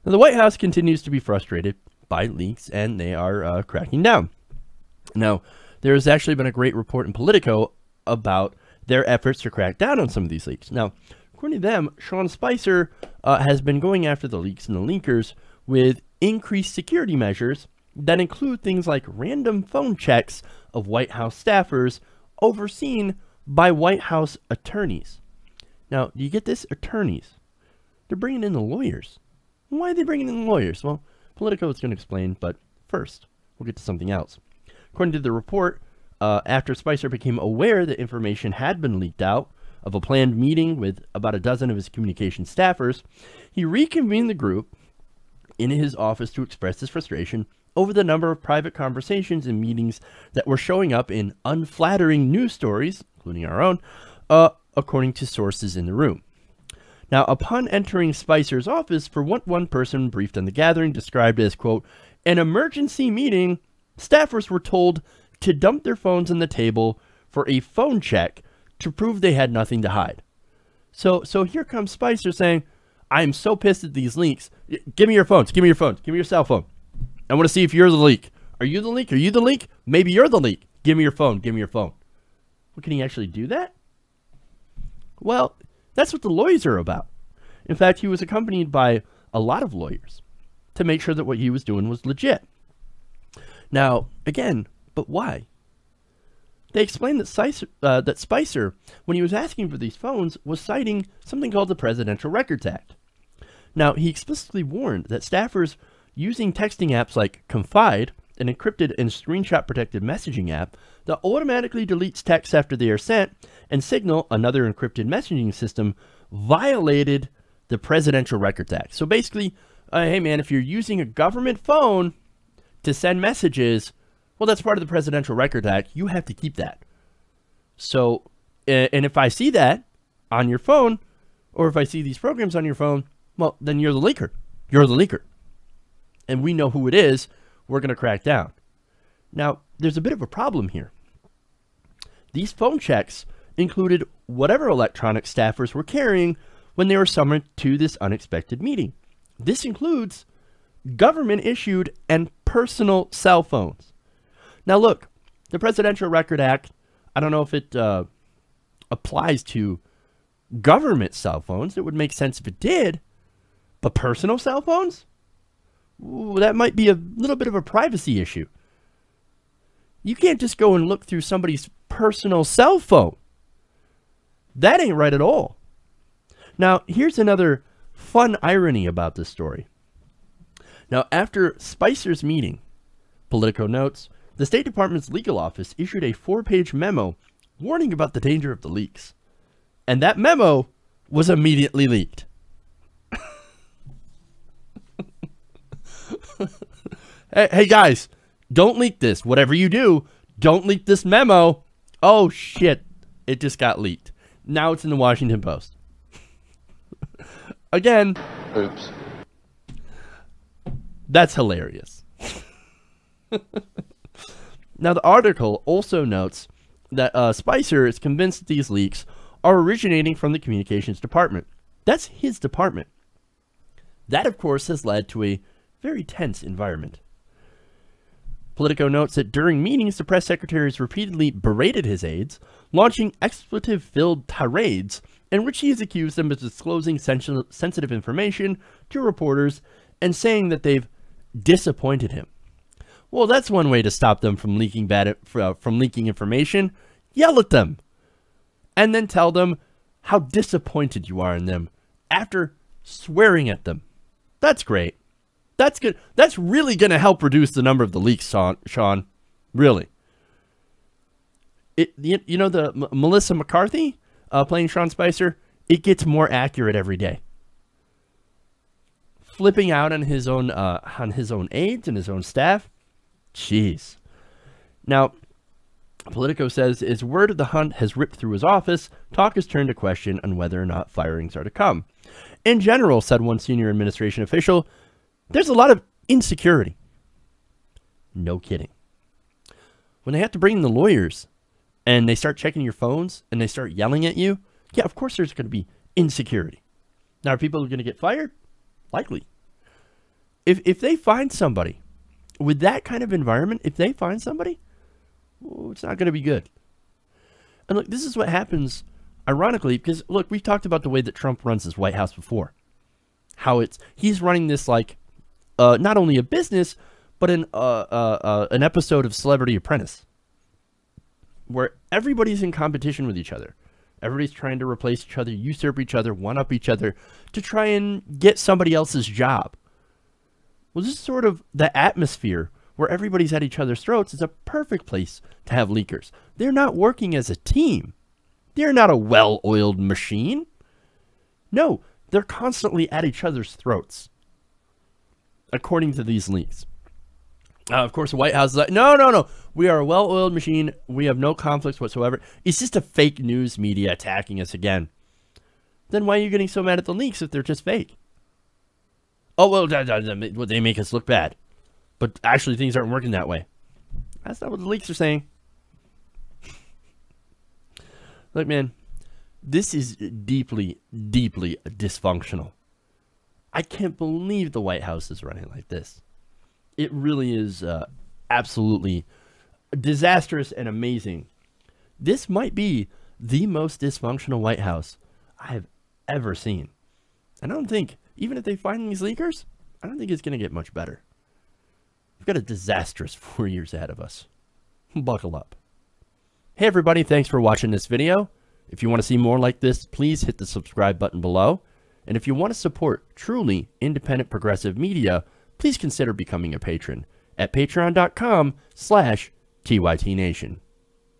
Now, the White House continues to be frustrated by leaks, and they are cracking down. Now, there has actually been a great report in Politico about their efforts to crack down on some of these leaks. Now, according to them, Sean Spicer has been going after the leaks and the leakers with increased security measures that include things like random phone checks of White House staffers overseen by White House attorneys. Now, do you get this? Attorneys. They're bringing in the lawyers. Why are they bringing in the lawyers? Well, Politico is going to explain, but first, we'll get to something else. According to the report, after Spicer became aware that information had been leaked out of a planned meeting with about a dozen of his communication staffers, he reconvened the group in his office to express his frustration over the number of private conversations and meetings that were showing up in unflattering news stories, including our own, according to sources in the room. Now, upon entering Spicer's office, for what one person briefed on the gathering described as, quote, an emergency meeting, staffers were told to dump their phones on the table for a phone check to prove they had nothing to hide. So here comes Spicer saying, I'm so pissed at these leaks. Give me your phones. Give me your phones. Give me your cell phone. I want to see if you're the leak. Are you the leak? Are you the leak? Maybe you're the leak. Give me your phone. Give me your phone. Well, can he actually do that? Well, that's what the lawyers are about. In fact, he was accompanied by a lot of lawyers to make sure that what he was doing was legit. Now, again, but why? They explained that Spicer, when he was asking for these phones, was citing something called the Presidential Records Act. Now, he explicitly warned that staffers using texting apps like Confide, an encrypted and screenshot-protected messaging app that automatically deletes texts after they are sent, and Signal, another encrypted messaging system, violated the Presidential Records Act. So basically, hey man, if you're using a government phone to send messages, well, that's part of the Presidential Records Act. You have to keep that. So, and if I see that on your phone, or if I see these programs on your phone, well, then you're the leaker. You're the leaker. And we know who it is. We're going to crack down. Now, there's a bit of a problem here. These phone checks included whatever electronic staffers were carrying when they were summoned to this unexpected meeting. This includes government-issued and personal cell phones. Now, look, the Presidential Records Act, I don't know if it applies to government cell phones. It would make sense if it did. But personal cell phones? Ooh, that might be a little bit of a privacy issue. You can't just go and look through somebody's personal cell phone. That ain't right at all. Now, here's another fun irony about this story. Now, after Spicer's meeting, Politico notes, the State Department's legal office issued a 4-page memo warning about the danger of the leaks. And that memo was immediately leaked. Hey guys, don't leak this. Whatever you do, don't leak this memo. Oh shit, it just got leaked. Now it's in the Washington Post. Again. Oops. That's hilarious. Now the article also notes that Spicer is convinced that these leaks are originating from the communications department. That's his department. That, of course, has led to a very tense environment. Politico notes that during meetings, the press secretaries repeatedly berated his aides, launching expletive-filled tirades in which he has accused them of disclosing sensitive information to reporters and saying that they've disappointed him. Well, that's one way to stop them from leaking leaking information. Yell at them. And then tell them how disappointed you are in them after swearing at them. That's great. That's good. That's really going to help reduce the number of the leaks, Sean. Really. You know the Melissa McCarthy playing Sean Spicer? It gets more accurate every day. Flipping out on his own aides and his own staff. Jeez. Now, Politico says, as word of the hunt has ripped through his office, talk has turned to question on whether or not firings are to come. In general, said one senior administration official, there's a lot of insecurity. No kidding. When they have to bring in the lawyers and they start checking your phones and they start yelling at you, yeah, of course there's going to be insecurity. Now, are people going to get fired? Likely. if they find somebody with that kind of environment, if they find somebody, well, it's not going to be good. And look, this is what happens, ironically, because look, we've talked about the way that Trump runs his White House before. How he's running this like not only a business, but an episode of Celebrity Apprentice, where everybody's in competition with each other. Everybody's trying to replace each other, usurp each other, one-up each other to try and get somebody else's job. Well, this is sort of the atmosphere where everybody's at each other's throats. Is a perfect place to have leakers. They're not working as a team. They're not a well-oiled machine. No, they're constantly at each other's throats, according to these leaks. Of course, the White House is like, no. We are a well-oiled machine. We have no conflicts whatsoever. It's just a fake news media attacking us again. Then why are you getting so mad at the leaks if they're just fake? Oh, well, they make us look bad. But actually, things aren't working that way. That's not what the leaks are saying. Look, man, this is deeply, deeply dysfunctional. I can't believe the White House is running like this. It really is absolutely disastrous and amazing. This might be the most dysfunctional White House I have ever seen. And I don't think, even if they find these leakers, I don't think it's going to get much better. We've got a disastrous 4 years ahead of us. Buckle up. Hey everybody, thanks for watching this video. If you want to see more like this, please hit the subscribe button below. And if you want to support truly independent progressive media, please consider becoming a patron at patreon.com/TYTNation.